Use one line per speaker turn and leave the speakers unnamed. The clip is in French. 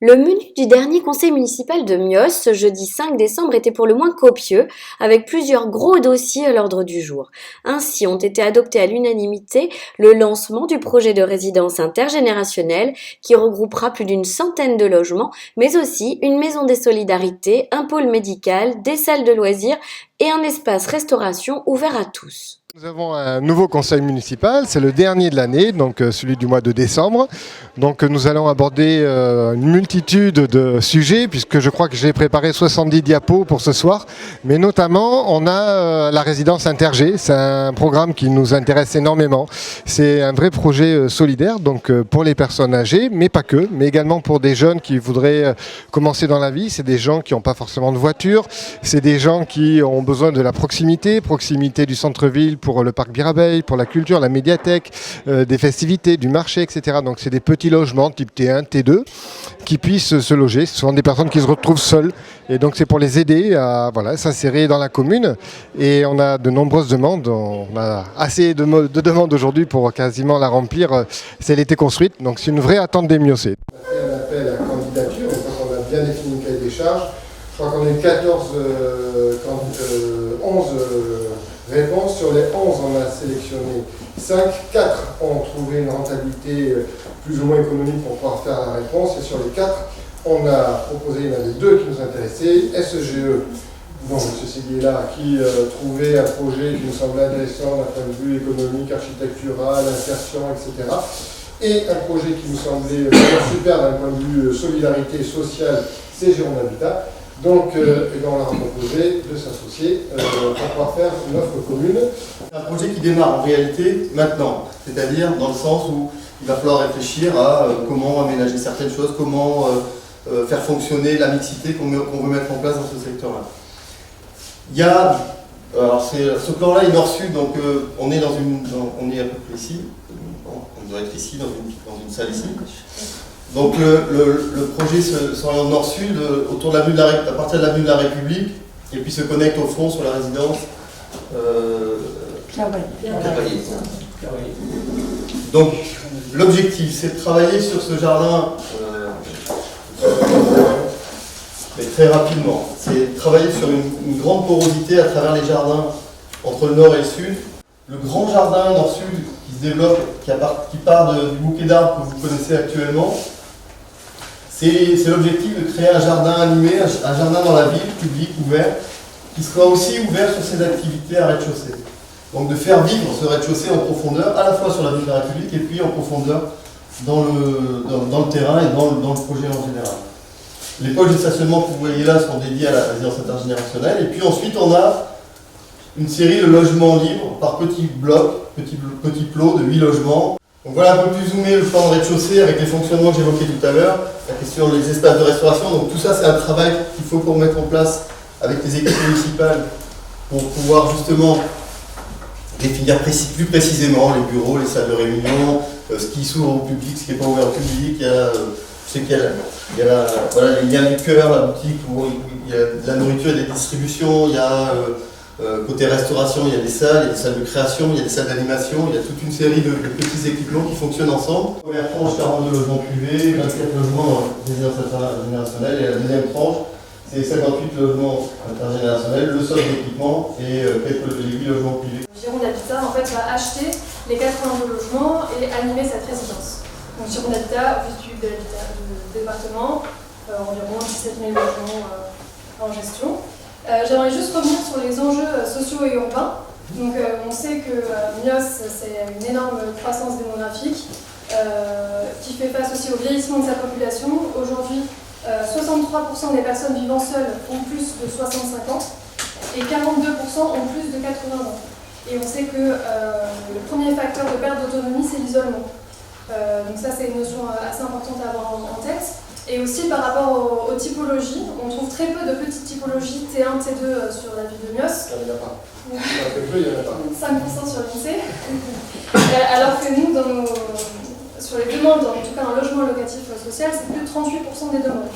Le menu du dernier conseil municipal de Mios, ce jeudi 5 décembre, était pour le moins copieux, avec plusieurs gros dossiers à l'ordre du jour. Ainsi ont été adoptés à l'unanimité le lancement du projet de résidence intergénérationnelle qui regroupera plus d'une centaine de logements, mais aussi une maison des solidarités, un pôle médical, des salles de loisirs et un espace restauration ouvert à tous.
Nous avons un nouveau conseil municipal, c'est le dernier de l'année, donc celui du mois de décembre. Donc nous allons aborder une multitude de sujets, puisque je crois que j'ai préparé 70 diapos pour ce soir. Mais notamment, on a la résidence Intergé, c'est un programme qui nous intéresse énormément. C'est un vrai projet solidaire, donc pour les personnes âgées, mais pas que, mais également pour des jeunes qui voudraient commencer dans la vie. C'est des gens qui n'ont pas forcément de voiture, c'est des gens qui ont besoin de la proximité du centre-ville, pour le parc Birabeil, pour la culture, la médiathèque, des festivités, du marché, etc. Donc c'est des petits logements type T1, T2 qui puissent se loger. Ce sont des personnes qui se retrouvent seules. Et donc c'est pour les aider à s'insérer dans la commune. Et on a de nombreuses demandes. On a assez de demandes aujourd'hui pour quasiment la remplir si elle était construite. Donc c'est une vraie attente des Miocés. On a fait un appel à candidature. On a bien défini le cahier des charges. Je crois qu'on a eu 11 réponses. Sur les 11, on a sélectionné 5. 4 ont trouvé une rentabilité plus ou moins économique pour pouvoir faire la réponse. Et sur les 4, on a proposé, il y en avait 2 qui nous intéressaient. SEGE, donc M. Séguier là, qui trouvait un projet qui nous semblait intéressant d'un point de vue économique, architectural, insertion, etc. Et un projet qui nous semblait vraiment super d'un point de vue solidarité sociale, c'est Gironde Habitat. Donc, on leur a proposé de s'associer pour pouvoir faire une offre commune.
C'est un projet qui démarre en réalité maintenant, c'est-à-dire dans le sens où il va falloir réfléchir à comment aménager certaines choses, comment faire fonctionner la mixité qu'on veut mettre en place dans ce secteur-là. Il y a, alors ce plan-là est nord-sud, donc on est à peu près ici, on doit être ici, dans une salle ici. Donc le projet s'oriente nord-sud, autour de à partir de l'avenue de la République, et puis se connecte au fond sur la résidence Cavalier. Donc l'objectif, c'est de travailler sur ce jardin, mais très rapidement. C'est de travailler sur une grande porosité à travers les jardins entre le nord et le sud. Le grand jardin nord-sud qui se développe, qui part du bouquet d'arbres que vous connaissez actuellement, c'est l'objectif de créer un jardin animé, un jardin dans la ville, public, ouvert, qui soit aussi ouvert sur ses activités à rez-de-chaussée. Donc de faire vivre ce rez-de-chaussée en profondeur, à la fois sur la ville de la République et puis en profondeur dans le terrain et dans le projet en général. Les poches de stationnement que vous voyez là sont dédiées à la résidence intergénérationnelle. Et puis ensuite on a une série de logements libres par petits blocs, petits plots de 8 logements. Donc voilà un peu plus zoomé le plan de rez-de-chaussée avec les fonctionnements que j'évoquais tout à l'heure, la question des espaces de restauration. Donc tout ça c'est un travail qu'il faut qu'on mette en place avec les équipes municipales pour pouvoir justement définir plus précisément les bureaux, les salles de réunion, ce qui s'ouvre au public, ce qui n'est pas ouvert au public. Je sais qu'il y a les liens du cœur, la boutique où il y a de la nourriture et des distributions, il y a côté restauration, il y a des salles de création, il y a des salles d'animation, il y a toute une série de petits équipements qui fonctionnent ensemble. La première tranche, 42 logements privés, 24 logements résidence intergénérationnelle, et la deuxième tranche, c'est 58 logements intergénérationnels, le sol d'équipement et les 8 logements privés.
Gironde Habitat en fait, va acheter les 82 logements et animer cette résidence. Donc Gironde Habitat, vu du département, environ 17 000 logements en gestion. J'aimerais juste revenir sur les enjeux sociaux et urbains. Donc, on sait que Mios, c'est une énorme croissance démographique qui fait face aussi au vieillissement de sa population. Aujourd'hui, 63% des personnes vivant seules ont plus de 65 ans et 42% ont plus de 80 ans. Et on sait que le premier facteur de perte d'autonomie, c'est l'isolement. Donc ça, c'est une notion assez importante à avoir en tête. Et aussi par rapport aux typologies, on trouve très peu de petites typologies T1, T2 sur la ville de Mios.
Il n'y en a pas. Il n'y en a pas.
5% sur l'INSEE. Alors que nous, sur les demandes, en tout cas un logement locatif social, c'est plus de 38% des demandes.